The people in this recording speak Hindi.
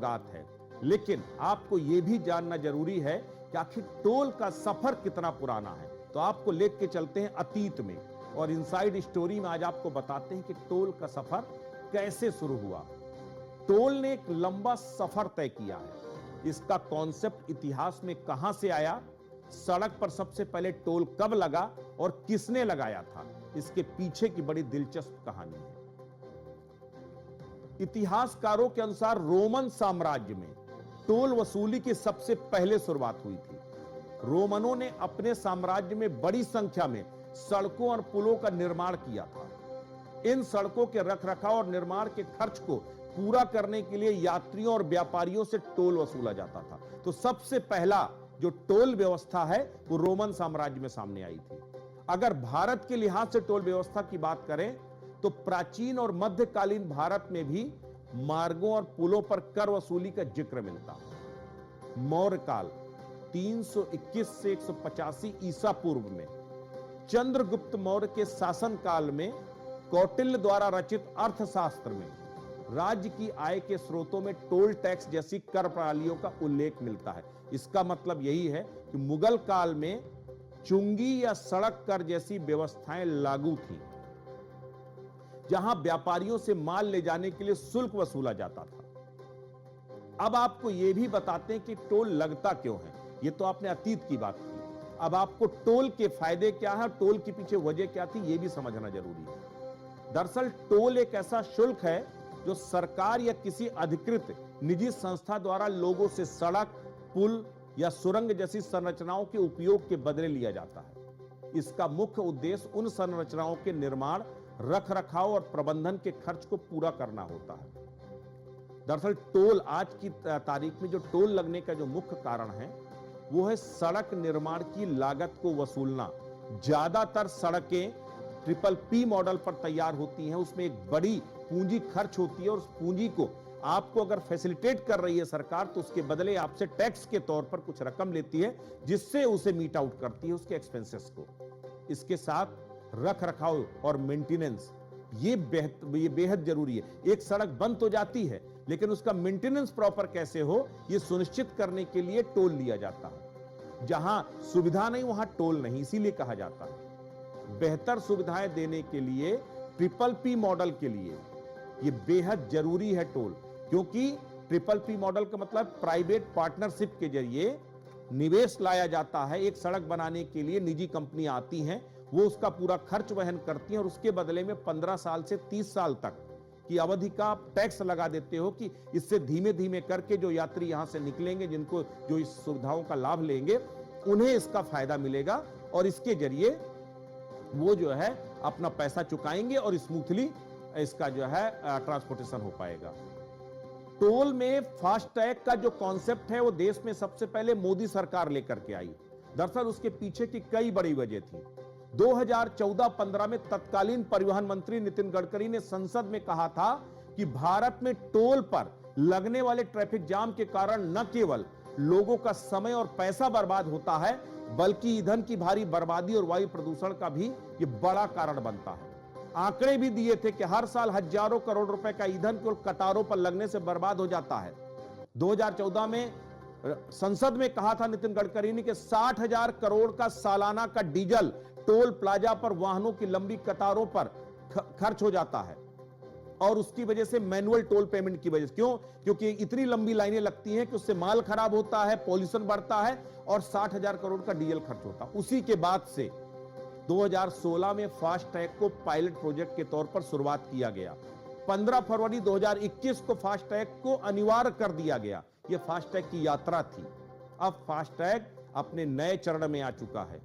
सौगात है, लेकिन आपको यह भी जानना जरूरी है कि आखिर टोल का सफर कितना पुराना है। तो आपको लेकर के चलते हैं अतीत में, और इनसाइड स्टोरी में आज आपको बताते हैं कि टोल का सफर कैसे शुरू हुआ। टोल ने एक लंबा सफर तय किया है। इसका कॉन्सेप्ट इतिहास में कहां से आया, सड़क पर सबसे पहले टोल कब लगा और किसने लगाया था, इसके पीछे की बड़ी दिलचस्प कहानी है। इतिहासकारों के अनुसार रोमन साम्राज्य में टोल वसूली की सबसे पहले शुरुआत हुई थी। रोमनों ने अपने साम्राज्य में बड़ी संख्या में सड़कों और पुलों का निर्माण किया था। इन सड़कों के रखरखाव और निर्माण के खर्च को पूरा करने के लिए यात्रियों और व्यापारियों से टोल वसूला जाता था। तो सबसे पहला जो टोल व्यवस्था है वो रोमन साम्राज्य में सामने आई थी। अगर भारत के लिहाज से टोल व्यवस्था की बात करें तो प्राचीन और मध्यकालीन भारत में भी मार्गों और पुलों पर कर वसूली का जिक्र मिलता है। मौर्य काल 321 से 185 ईसा पूर्व में चंद्रगुप्त मौर्य के शासन काल में कौटिल्य द्वारा रचित अर्थशास्त्र में राज्य की आय के स्रोतों में टोल टैक्स जैसी कर प्रणालियों का उल्लेख मिलता है। इसका मतलब यही है कि मुगल काल में चुंगी या सड़क कर जैसी व्यवस्थाएं लागू थीं, जहां व्यापारियों से माल ले जाने के लिए शुल्क वसूला जाता था। अब आपको यह भी बताते हैं कि टोल लगता क्यों है। यह तो आपने अतीत की बात की, अब आपको टोल के फायदे क्या है, टोल के पीछे वजह क्या थी, यह भी समझना जरूरी है। दरअसल टोल एक ऐसा शुल्क है जो सरकार या किसी अधिकृत निजी संस्था द्वारा लोगों से सड़क, पुल या सुरंग जैसी संरचनाओं के उपयोग के बदले लिया जाता है। इसका मुख्य उद्देश्य उन संरचनाओं के निर्माण, रखरखाव और प्रबंधन के खर्च को पूरा करना होता है। दरअसल टोल आज की तारीख में जो टोल लगने का जो मुख्य कारण है वो है सड़क निर्माण की लागत को वसूलना। ज्यादातर सड़कें PPP मॉडल पर तैयार होती हैं, उसमें एक बड़ी पूंजी खर्च होती है और उस पूंजी को आपको अगर फैसिलिटेट कर रही है सरकार तो उसके बदले आपसे टैक्स के तौर पर कुछ रकम लेती है, जिससे उसे मीट आउट करती है उसके एक्सपेंसेस को। इसके साथ रख रखाव और मेंटेनेंस ये बेहद जरूरी है। एक सड़क बंद तो जाती है लेकिन उसका मेंटेनेंस प्रॉपर कैसे हो ये सुनिश्चित करने के लिए टोल लिया जाता है। जहां सुविधा नहीं वहां टोल नहीं, इसीलिए कहा जाता है। बेहतर सुविधाएं देने के लिए PPP मॉडल के लिए ये बेहद जरूरी है टोल, क्योंकि PPP मॉडल का मतलब प्राइवेट पार्टनरशिप के जरिए निवेश लाया जाता है। एक सड़क बनाने के लिए निजी कंपनियां आती हैं, वो उसका पूरा खर्च वहन करती हैं और उसके बदले में 15 साल से 30 साल तक की अवधि का आप टैक्स लगा देते हो कि इससे धीमे धीमे करके जो यात्री यहां से निकलेंगे, जिनको जो इस सुविधाओं का लाभ लेंगे, उन्हें इसका फायदा मिलेगा और इसके जरिए वो जो है अपना पैसा चुकाएंगे और स्मूथली इसका जो है ट्रांसपोर्टेशन हो पाएगा। टोल में फास्टैग का जो कॉन्सेप्ट है वो देश में सबसे पहले मोदी सरकार लेकर के आई। दरअसल उसके पीछे की कई बड़ी वजह थी। 2014-15 में तत्कालीन परिवहन मंत्री नितिन गडकरी ने संसद में कहा था कि भारत में टोल पर लगने वाले ट्रैफिक जाम के कारण न केवल लोगों का समय और पैसा बर्बाद होता है बल्कि ईंधन की भारी बर्बादी और वायु प्रदूषण का भी ये बड़ा कारण बनता है। आंकड़े भी दिए थे कि हर साल हजारों करोड़ रुपए का ईंधन केवल कतारों पर लगने से बर्बाद हो जाता है। 2014 में संसद में कहा था नितिन गडकरी ने कि 60,000 करोड़ का सालाना का डीजल टोल प्लाजा पर वाहनों की लंबी कतारों पर खर्च हो जाता है और उसकी वजह से मैनुअल टोल पेमेंट की वजह से। क्यों? क्योंकि इतनी लंबी लाइनें लगती हैं कि उससे माल खराब होता है, पॉल्यूशन बढ़ता है और 60,000 करोड़ का डीजल खर्च होता है। उसी के बाद से 2016 में फास्टैग को पायलट प्रोजेक्ट के तौर पर शुरुआत किया गया। 15 फरवरी 2021 को फास्टैग को अनिवार्य कर दिया गया। यह फास्टैग की यात्रा थी। अब फास्टैग अपने नए चरण में आ चुका है।